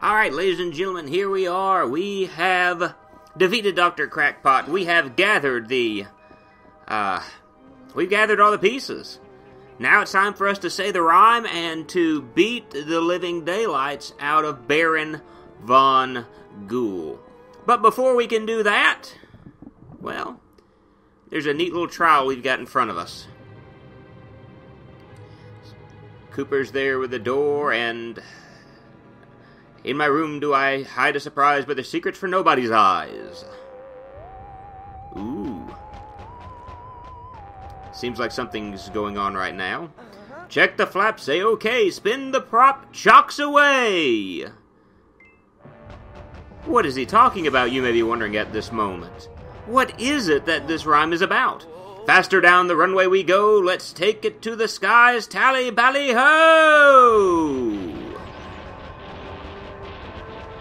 Alright, ladies and gentlemen, here we are. We have defeated Dr. Crackpot. We have gathered we've gathered all the pieces. Now it's time for us to say the rhyme and to beat the living daylights out of Baron Von Ghoulie. But before we can do that, well, there's a neat little trial we've got in front of us. Cooper's there with the door, and in my room do I hide a surprise, but there's secrets for nobody's eyes. Ooh. Seems like something's going on right now. Check the flap, say okay, spin the prop, chocks away! What is he talking about, you may be wondering at this moment. What is it that this rhyme is about? Faster down the runway we go, let's take it to the skies, tally-bally-ho!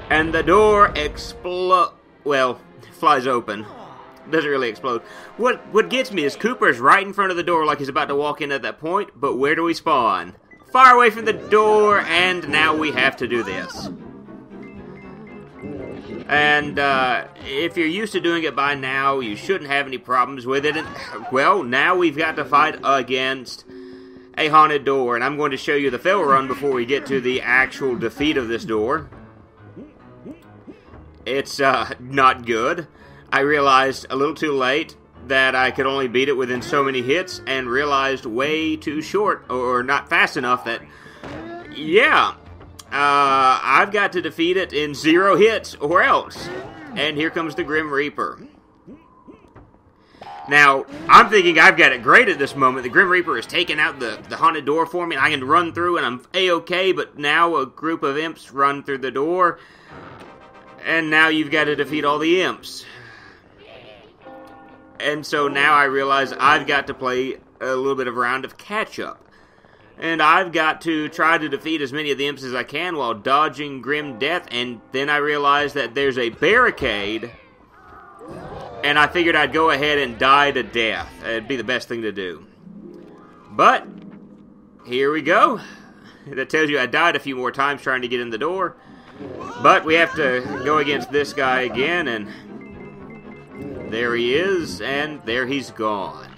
And the door flies open. Doesn't really explode. What gets me is Cooper's right in front of the door like he's about to walk in at that point, but where do we spawn? Far away from the door, and now we have to do this. And, if you're used to doing it by now, you shouldn't have any problems with it. And, well, now we've got to fight against a haunted door, and I'm going to show you the fail run before we get to the actual defeat of this door. It's, not good. I realized a little too late that I could only beat it within so many hits, and realized way too short, or not fast enough that, yeah, I've got to defeat it in 0 hits, or else. And here comes the Grim Reaper. Now, I'm thinking I've got it great at this moment. The Grim Reaper has taken out the haunted door for me, and I can run through, and I'm A-okay, but now a group of imps run through the door, and now you've got to defeat all the imps. And so now I realize I've got to play a little bit of a round of catch-up. And I've got to try to defeat as many of the imps as I can while dodging grim death. And then I realize that there's a barricade. And I figured I'd go ahead and die to death. It'd be the best thing to do. But, here we go. That tells you I died a few more times trying to get in the door. But we have to go against this guy again, and there he is, and there he's gone.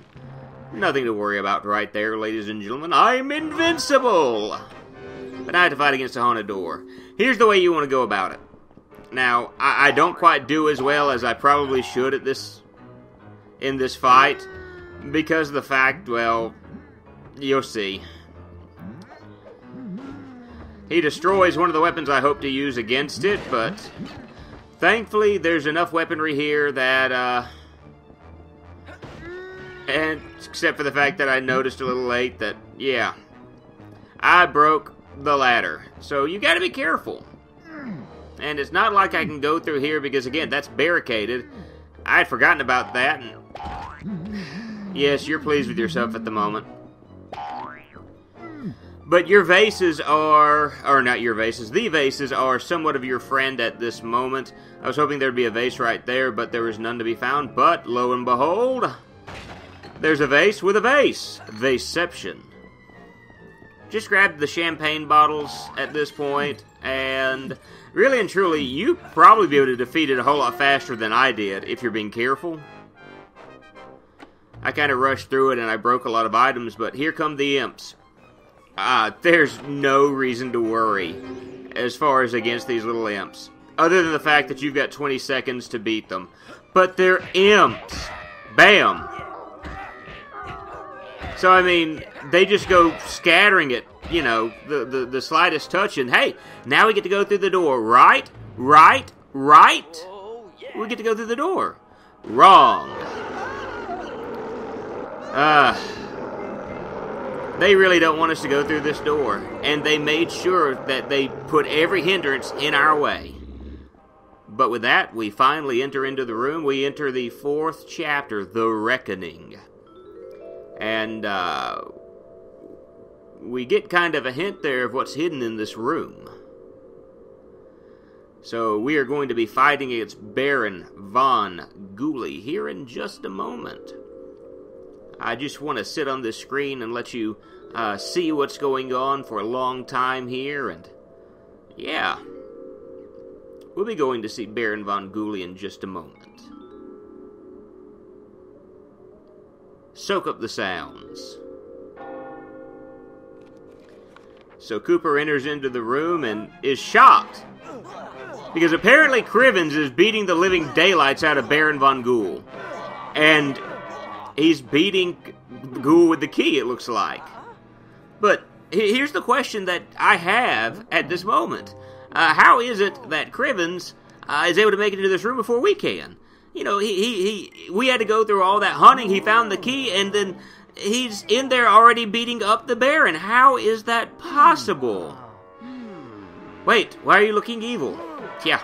Nothing to worry about right there, ladies and gentlemen. I'm invincible! But I have to fight against a haunted door. Here's the way you want to go about it. Now, I don't quite do as well as I probably should in this fight, because of the fact, well, you'll see. He destroys one of the weapons I hope to use against it, but thankfully there's enough weaponry here that, and except for the fact that I noticed a little late that, yeah, I broke the ladder. So you gotta be careful. And it's not like I can go through here because, again, that's barricaded. I had forgotten about that. And yes, you're pleased with yourself at the moment. But your vases are, or not your vases, the vases are somewhat of your friend at this moment. I was hoping there'd be a vase right there, but there was none to be found. But, lo and behold, there's a vase with a vase. Vaseception. Just grab the champagne bottles at this point, and really and truly, you'd probably be able to defeat it a whole lot faster than I did, if you're being careful. I kind of rushed through it, and I broke a lot of items, but here come the imps. There's no reason to worry as far as against these little imps, other than the fact that you've got 20 seconds to beat them. But they're imps. Bam! So, I mean, they just go scattering it, you know, the slightest touch, and hey, now we get to go through the door. Right? Right? Right? We get to go through the door. Wrong. They really don't want us to go through this door, and they made sure that they put every hindrance in our way. But with that, we finally enter into the room. We enter the 4th chapter, The Reckoning. And, we get kind of a hint there of what's hidden in this room. So, we are going to be fighting against Baron Von Ghoulie here in just a moment. I just want to sit on this screen and let you see what's going on for a long time here, and yeah, we'll be going to see Baron Von Ghoulie in just a moment. Soak up the sounds. So Cooper enters into the room and is shocked, because apparently Crivens is beating the living daylights out of Baron Von Ghoulie. And he's beating Ghoul with the key, it looks like. But here's the question that I have at this moment. How is it that Crivens is able to make it into this room before we can? You know, we had to go through all that hunting, he found the key, and then he's in there already beating up the Baron. How is that possible? Wait, why are you looking evil? Yeah.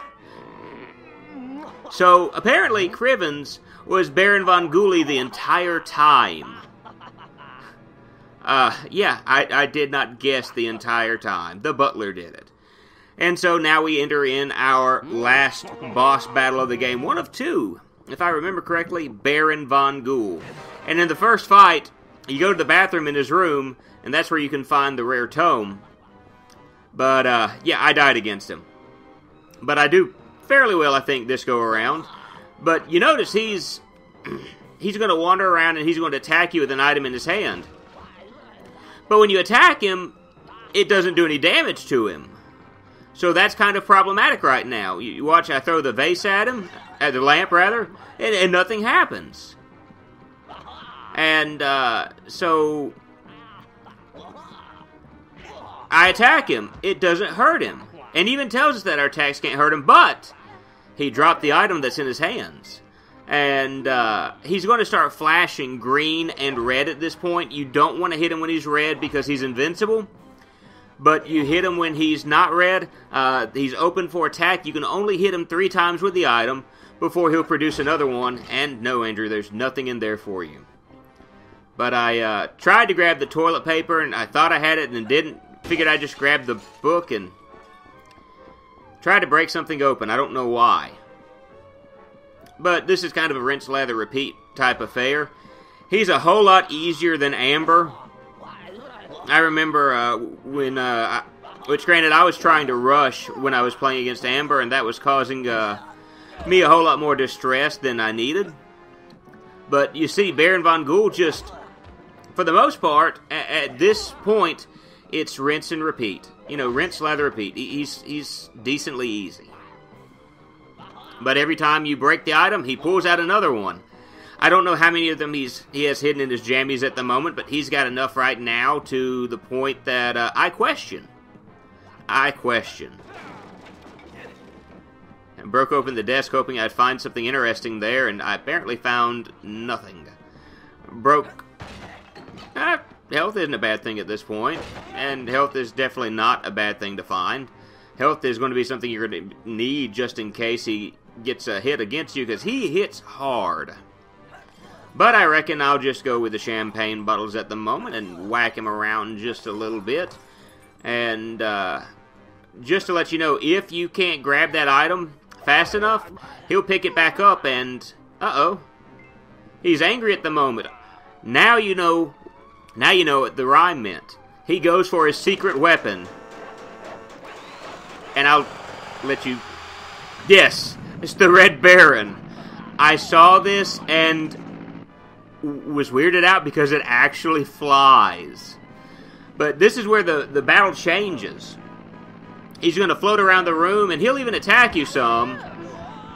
So, apparently, Crivens was Baron Von Ghoulie the entire time. Yeah, I did not guess the entire time. The butler did it. And so now we enter in our last boss battle of the game. One of two, if I remember correctly, Baron Von Ghoulie. And in the first fight, you go to the bathroom in his room, and that's where you can find the rare tome. But, yeah, I died against him. But I do fairly well, I think, this go around. But you notice he's going to wander around and he's going to attack you with an item in his hand. But when you attack him, it doesn't do any damage to him. So that's kind of problematic right now. You watch, I throw the vase at him, at the lamp rather, and nothing happens. And so I attack him. It doesn't hurt him. And even tells us that our attacks can't hurt him, but he dropped the item that's in his hands. And he's going to start flashing green and red at this point. You don't want to hit him when he's red because he's invincible. But you hit him when he's not red. He's open for attack. You can only hit him 3 times with the item before he'll produce another one. And no, Andrew, there's nothing in there for you. But I tried to grab the toilet paper, and I thought I had it and didn't. Figured I'd just grab the book and tried to break something open. I don't know why. But this is kind of a rinse, lather, repeat type affair. He's a whole lot easier than Amber. I remember which granted I was trying to rush when I was playing against Amber, and that was causing me a whole lot more distress than I needed. But you see, Baron Von Ghoulie just, for the most part, at this point, it's rinse and repeat. You know, rinse, lather, repeat. He's decently easy. But every time you break the item, he pulls out another one. I don't know how many of them he has hidden in his jammies at the moment, but he's got enough right now to the point that I question. I broke open the desk hoping I'd find something interesting there, and I apparently found nothing. Health isn't a bad thing at this point, and health is definitely not a bad thing to find. Health is going to be something you're going to need just in case he gets a hit against you, because he hits hard. But I reckon I'll just go with the champagne bottles at the moment and whack him around just a little bit. And just to let you know, if you can't grab that item fast enough, he'll pick it back up and, uh-oh, he's angry at the moment. Now you know what the rhyme meant. He goes for his secret weapon. And I'll let you... Yes, it's the Red Baron. I saw this and was weirded out because it actually flies. But this is where the battle changes. He's going to float around the room, and he'll even attack you some.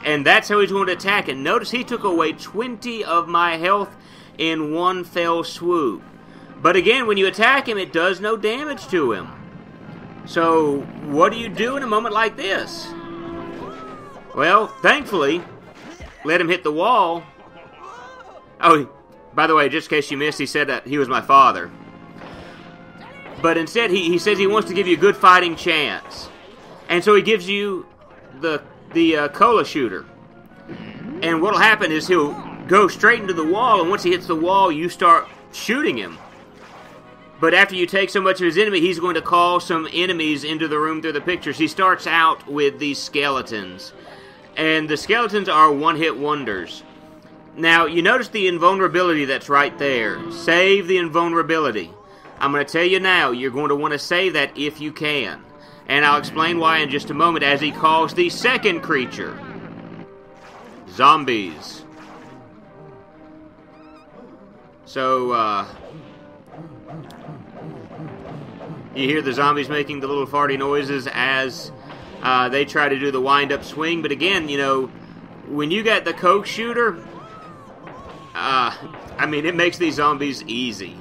And that's how he's going to attack. And notice he took away 20 of my health in one fell swoop. But again, when you attack him, it does no damage to him. So, what do you do in a moment like this? Well, thankfully, let him hit the wall. Oh, by the way, just in case you missed, he said that he was my father. But instead, he says he wants to give you a good fighting chance. And so he gives you the cola shooter. And what'll happen is he'll go straight into the wall, and once he hits the wall, you start shooting him. But after you take so much of his enemy, he's going to call some enemies into the room through the pictures. He starts out with these skeletons. And the skeletons are one-hit wonders. Now, you notice the invulnerability that's right there. Save the invulnerability. I'm going to tell you now, you're going to want to save that if you can. And I'll explain why in just a moment as he calls the second creature. Zombies. So, you hear the zombies making the little farty noises as they try to do the wind-up swing. But again, you know, when you got the Coke shooter, I mean, it makes these zombies easy.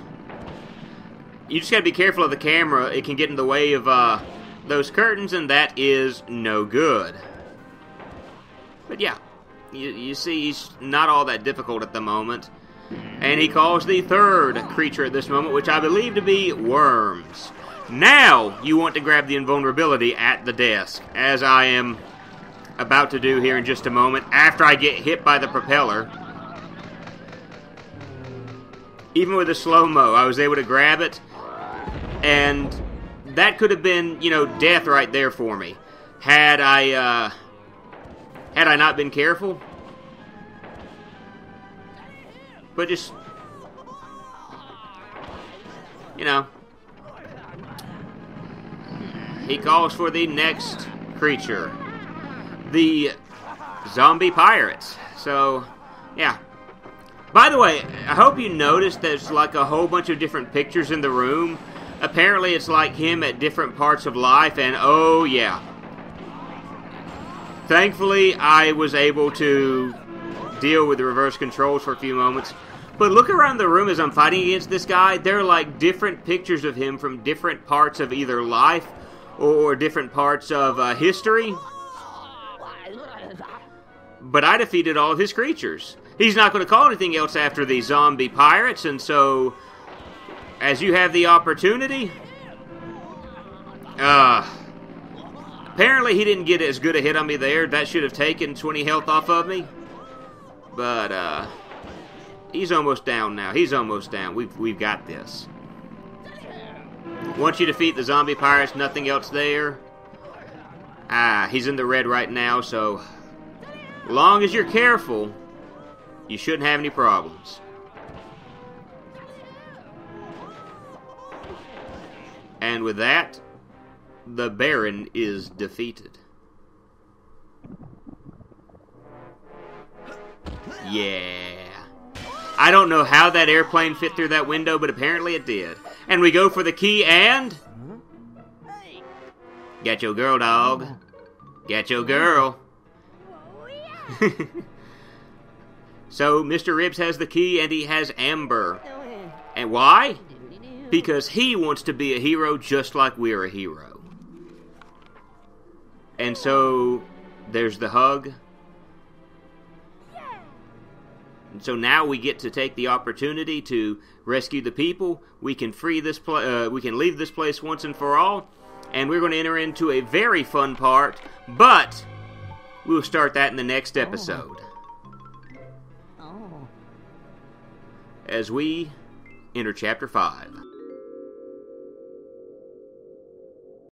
You just gotta be careful of the camera. It can get in the way of those curtains, and that is no good. But yeah, you see, he's not all that difficult at the moment. And he calls the third creature at this moment, which I believe to be worms. Now, you want to grab the invulnerability at the desk, as I am about to do here in just a moment, after I get hit by the propeller. Even with the slow-mo, I was able to grab it, and that could have been, you know, death right there for me. Had I not been careful. But just, you know, he calls for the next creature. The zombie pirates. So, yeah. By the way, I hope you noticed there's like a whole bunch of different pictures in the room. Apparently it's like him at different parts of life, and oh yeah. Thankfully, I was able to deal with the reverse controls for a few moments. But look around the room as I'm fighting against this guy. There are like different pictures of him from different parts of either life or different parts of history. But I defeated all of his creatures. He's not going to call anything else after the zombie pirates, and so, as you have the opportunity, apparently he didn't get as good a hit on me there. That should have taken 20 health off of me. But, he's almost down now. He's almost down. We've got this. Once you defeat the zombie pirates, nothing else there. He's in the red right now, so long as you're careful, you shouldn't have any problems. And with that, the Baron is defeated. Yeah. I don't know how that airplane fit through that window, but apparently it did. And we go for the key and... Got your girl, dog. Got your girl. So, Mr. Ribs has the key, and he has Amber. And why? Because he wants to be a hero just like we're a hero. And so, there's the hug. And so now we get to take the opportunity to rescue the people. We can free this we can leave this place once and for all. And we're going to enter into a very fun part, but we'll start that in the next episode. As we enter Chapter 5.